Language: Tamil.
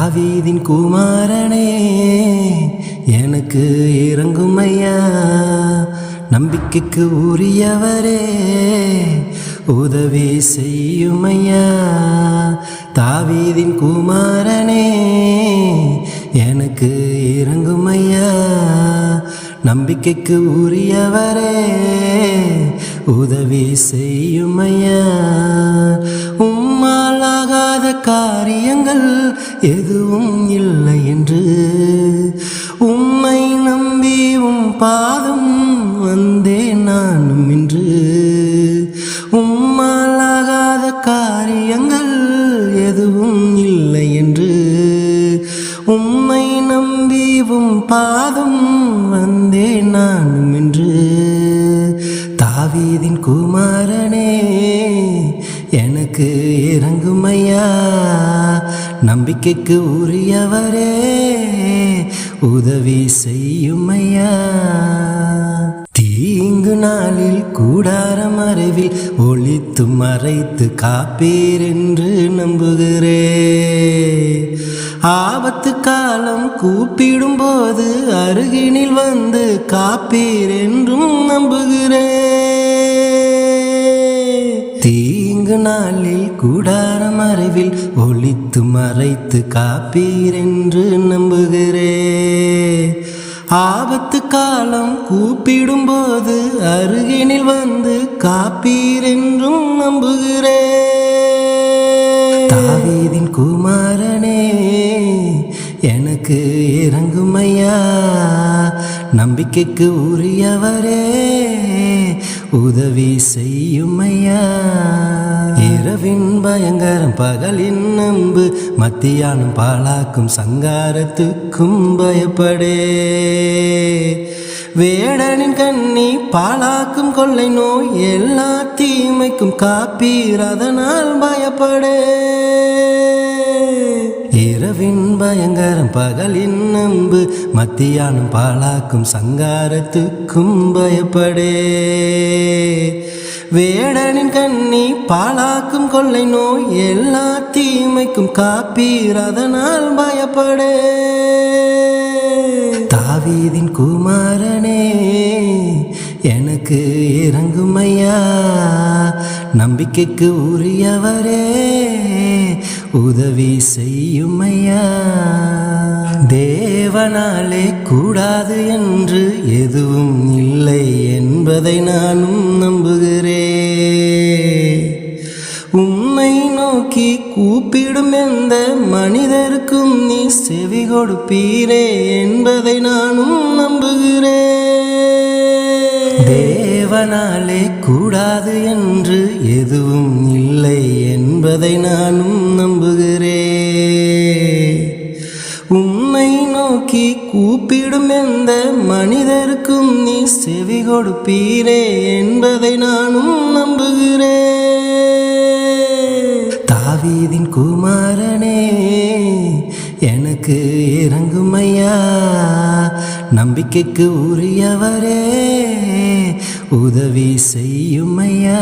தாவீதின் குமாரனே எனக்கு இறங்கும் ஐயா, நம்பிக்கைக்கு உரியவரே உதவி செய்யும் ஐயா. தாவீதின் குமாரனே எனக்கு இறங்கும் ஐயா, நம்பிக்கைக்கு உரியவரே உதவி செய்யும் ஐயா. உம்மாலாகாத காரியங்கள் எதுவும் இல்லை என்று உம்மை நம்பி உம் பாதம் வந்தேன் நானும் இன்று. உம்மாலாகாத காரியங்கள் எதுவும் இல்லை என்று உம்மை நம்பி உம் பாதம் வந்தேன் நானும் இன்று. தாவீதின் குமாரனே எனக்கு இறங்கும் ஐயா, நம்பிக்கைக்கு உரியவரே உதவி செய்யும் ஐயா. தீங்கு நாளில் கூடாரம் மறைவில் ஒளித்து மறைத்து காப்பீர் என்று நம்புகிறே. ஆபத்து காலம் கூப்பிடும் போது அருகினில் வந்து காப்பீர் என்றும் நம்புகிறே. தீங்கு நாளில் கூடாரம் மறைவில் ஒளித்து மறைத்து காப்பீர் என்று நம்புகிறே. ஆபத்து காலம் கூப்பிடும் போது அருகினில் வந்து காப்பீர் என்றும் நம்புகிறே. தாவீதின் குமாரனே எனக்கு இறங்கும் ஐயா, நம்பிக்கைக்கு உரியவரே உதவி செய்யும் ஐயா. இரவின் பயங்கரம் பகலின் நம்பு, மத்தியானம் பாழாக்கும் சங்காரத்துக்கும் பயப்படே. வேடனின் கண்ணி பாழாக்கும் கொள்ளை நோய் எல்லா தீமைக்கும் காப்பீர் அதனால் பயப்படே. இரவின் பயங்கரம் பகலின் நம்பு, மத்தியானம் பாழாக்கும் சங்காரத்துக்கும் பயப்படே. வேடனின் கண்ணி பாழாக்கும் கொள்ளை நோய் எல்லா தீமைக்கும் காப்பீர் அதனால் பயப்படே. தாவீதின் குமாரனே எனக்கு இறங்கும் ஐயா, நம்பிக்கைக்கு உரியவரே உதவி செய்யும் ஐயா. தேவனாலே கூடாது என்று எதுவும் இல்லை என்பதை நானும் நம்புகிறே. உம்மை நோக்கி கூப்பிடும் எந்த மனிதருக்கும் நீ செவி கொடுப்பீரே என்பதை நானும் நம்புகிறே. தேவனாலே கூடாது என்று எதுவும் இல்லை என்பதை நானும் நம்புகிறே. உம்மை நோக்கி கூப்பிடும் எந்த மனிதருக்கும் நீ செவி கொடுப்பீரே என்பதை நானும் நம்புகிறே. தாவீதின் குமாரனே எனக்கு இறங்கும் ஐயா, நம்பிக்கைக்கு உரியவரே உதவி செய்யும் ஐயா.